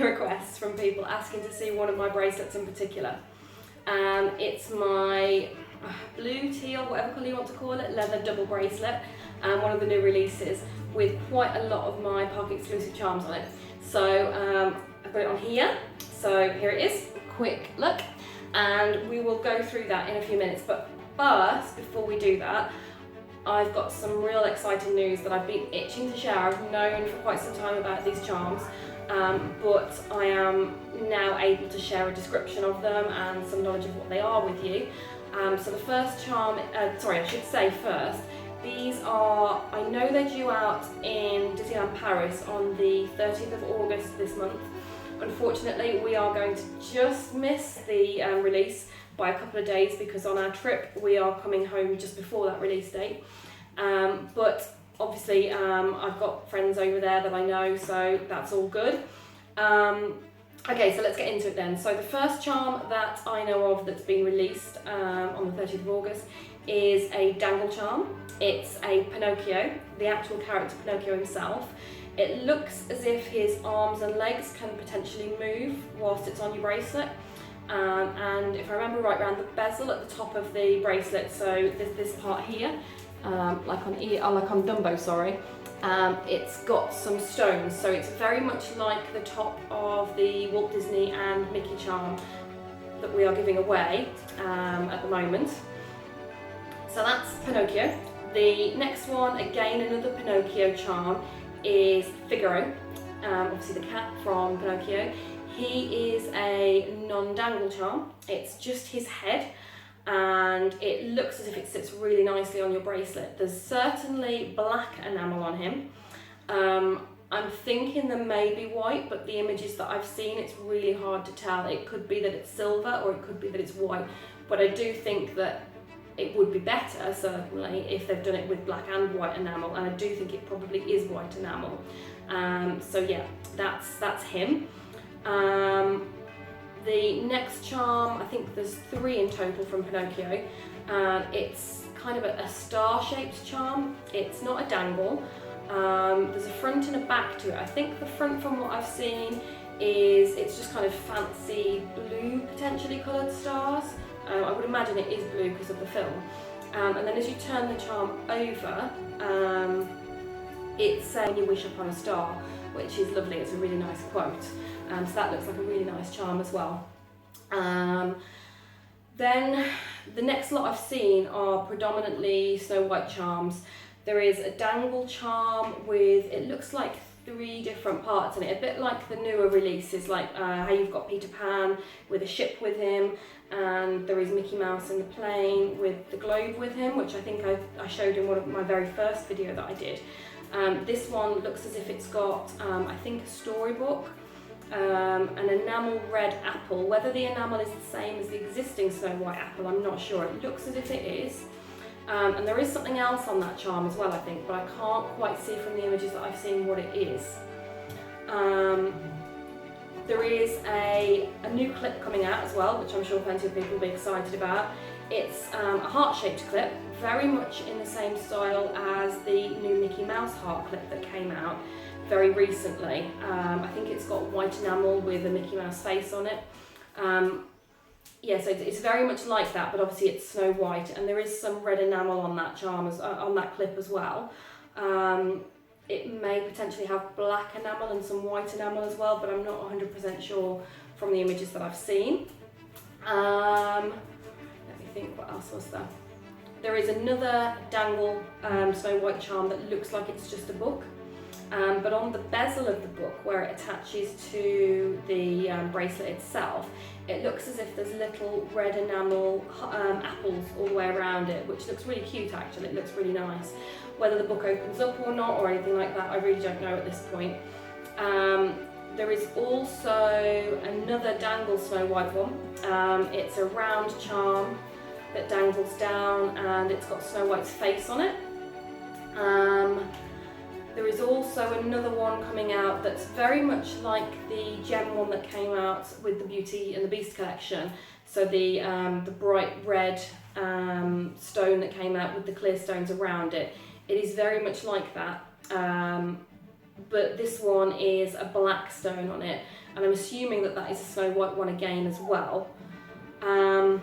requests from people asking to see one of my bracelets in particular. It's my blue, teal, whatever colour you want to call it, leather double bracelet, and one of the new releases with quite a lot of my pocket exclusive charms on it. So I put it on here, so here it is, quick look, and we will go through that in a few minutes. But first, before we do that, I've got some real exciting news that I've been itching to share. I've known for quite some time about these charms, but I am now able to share a description of them and some knowledge of what they are with you. So the first charm, I should say first, these are, I know they're due out in Disneyland Paris on the 30th of August this month. Unfortunately, we are going to just miss the release by a couple of days because on our trip we are coming home just before that release date. But obviously I've got friends over there that I know, so that's all good. Okay, so let's get into it then. So the first charm that I know of that's been released on the 30th of August is a dangle charm. It's a Pinocchio, the actual character Pinocchio himself. It looks as if his arms and legs can potentially move whilst it's on your bracelet. And if I remember right, around the bezel at the top of the bracelet, so this part here, like on Dumbo, sorry, it's got some stones, so it's very much like the top of the Walt Disney and Mickey charm that we are giving away at the moment. So that's Pinocchio. The next one, again another Pinocchio charm, is Figaro, obviously the cat from Pinocchio. He is a non-dangle charm. It's just his head, and it looks as if it sits really nicely on your bracelet. There's certainly black enamel on him. I'm thinking there may be white, but the images that I've seen, it's really hard to tell. It could be that it's silver or it could be that it's white, but I do think that it would be better, certainly, if they've done it with black and white enamel, and I do think it probably is white enamel. So yeah, that's him. The next charm, I think there's 3 in total from Pinocchio. It's kind of a star-shaped charm. It's not a dangle. There's a front and a back to it. I think the front, from what I've seen, it's just kind of fancy blue, potentially coloured stars. I would imagine it is blue because of the film. And then as you turn the charm over, it's saying you wish upon a star, which is lovely. It's a really nice quote. So that looks like a really nice charm as well. Then the next lot I've seen are predominantly Snow White charms. There is a dangle charm with, it looks like 3 different parts in it, a bit like the newer releases, like how you've got Peter Pan with a ship with him, and there is Mickey Mouse in the plane with the globe with him, which I think I showed in one of my very first video that I did. This one looks as if it's got, I think, a storybook, an enamel red apple. Whether the enamel is the same as the existing Snow White apple, I'm not sure. It looks as if it is. And there is something else on that charm as well, I think, but I can't quite see from the images that I've seen what it is. There is a new clip coming out as well, which I'm sure plenty of people will be excited about. It's a heart-shaped clip, very much in the same style as the new Mickey Mouse heart clip that came out very recently. I think it's got white enamel with a Mickey Mouse face on it. Yeah, so it's very much like that, but obviously it's Snow White, and there is some red enamel on that charm, on that clip as well. It may potentially have black enamel and some white enamel as well, but I'm not 100% sure from the images that I've seen. Let me think, what else was there? There is another dangle Snow White charm that looks like it's just a book. But on the bezel of the book, where it attaches to the bracelet itself, it looks as if there's little red enamel apples all the way around it, which looks really cute actually. It looks really nice. Whether the book opens up or not or anything like that, I really don't know at this point. There is also another dangle Snow White one. It's a round charm that dangles down, and it's got Snow White's face on it. There is also another one coming out that's very much like the gem one that came out with the Beauty and the Beast collection. So the bright red stone that came out with the clear stones around it. It is very much like that, but this one is a black stone on it, and I'm assuming that that is a Snow White one again as well. And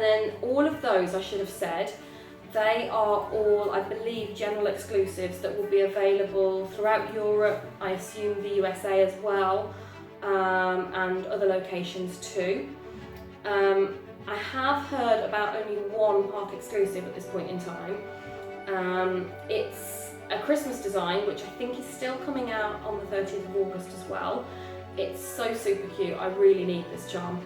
then all of those, I should have said, they are all, I believe, general exclusives that will be available throughout Europe, I assume the USA as well, and other locations too. I have heard about only one park exclusive at this point in time. It's a Christmas design, which I think is still coming out on the 30th of August as well. It's so super cute, I really need this charm.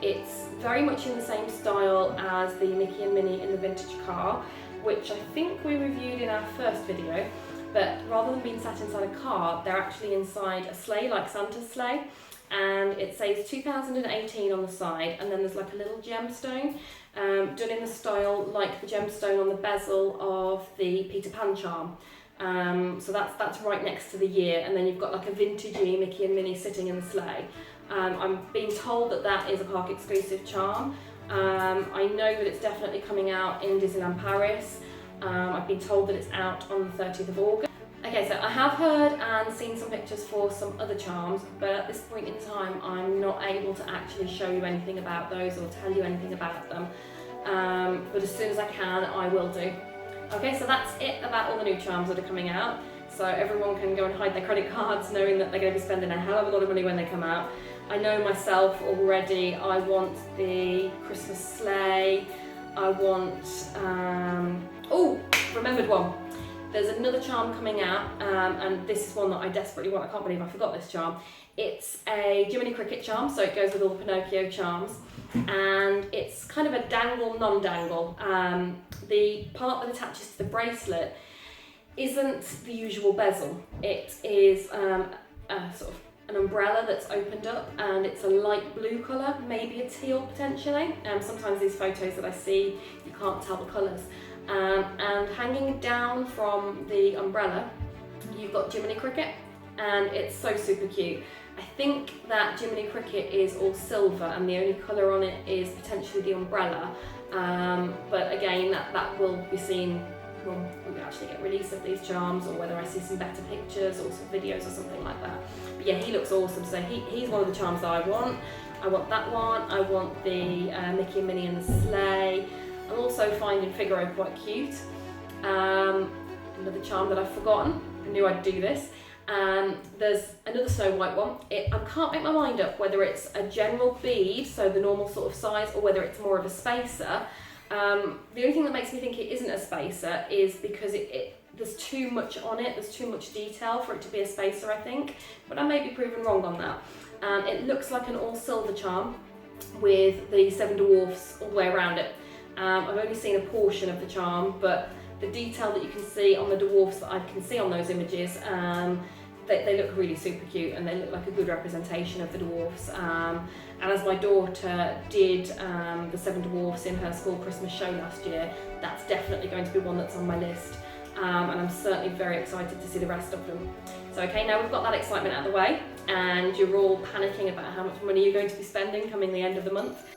It's very much in the same style as the Mickey and Minnie in the vintage car, which I think we reviewed in our first video, but rather than being sat inside a car, they're actually inside a sleigh, like Santa's sleigh, and it says 2018 on the side, and then there's like a little gemstone done in the style like the gemstone on the bezel of the Peter Pan charm. So that's right next to the year, and then you've got like a vintagey Mickey and Minnie sitting in the sleigh. I'm being told that that is a park exclusive charm. I know that it's definitely coming out in Disneyland Paris. I've been told that it's out on the 30th of August. Okay, so I have heard and seen some pictures for some other charms, but at this point in time I'm not able to actually show you anything about those or tell you anything about them. But as soon as I can, I will do. Okay, so that's it about all the new charms that are coming out. So everyone can go and hide their credit cards knowing that they're going to be spending a hell of a lot of money when they come out. I know myself already, I want the Christmas sleigh, I want, oh, remembered one. There's another charm coming out, and this is one that I desperately want. I can't believe I forgot this charm. It's a Jiminy Cricket charm, so it goes with all the Pinocchio charms, and it's kind of a dangle, non-dangle. The part that attaches to the bracelet isn't the usual bezel. It is a sort of an umbrella that's opened up, and it's a light blue colour, maybe a teal potentially. Sometimes these photos that I see, you can't tell the colours. And hanging down from the umbrella, you've got Jiminy Cricket, and it's so super cute. I think that Jiminy Cricket is all silver, and the only colour on it is potentially the umbrella. But again, that will be seen when we actually get release of these charms, or whether I see some better pictures or some videos or something like that. But yeah, he looks awesome. So he's one of the charms that I want. I want that one. I want the Mickey and Minnie in the sleigh. I'm also finding Figaro quite cute. Another charm that I've forgotten. I knew I'd do this. There's another Snow White one. I can't make my mind up whether it's a general bead, so the normal sort of size, or whether it's more of a spacer. The only thing that makes me think it isn't a spacer is because there's too much on it, there's too much detail for it to be a spacer, I think, but I may be proven wrong on that. It looks like an all silver charm with the 7 dwarfs all the way around it. I've only seen a portion of the charm, but the detail that you can see on the dwarfs that I can see on those images, they look really super cute, and they look like a good representation of the dwarfs. And as my daughter did the 7 dwarfs in her school Christmas show last year, that's definitely going to be one that's on my list. And I'm certainly very excited to see the rest of them. So okay, now we've got that excitement out of the way, and you're all panicking about how much money you're going to be spending coming the end of the month.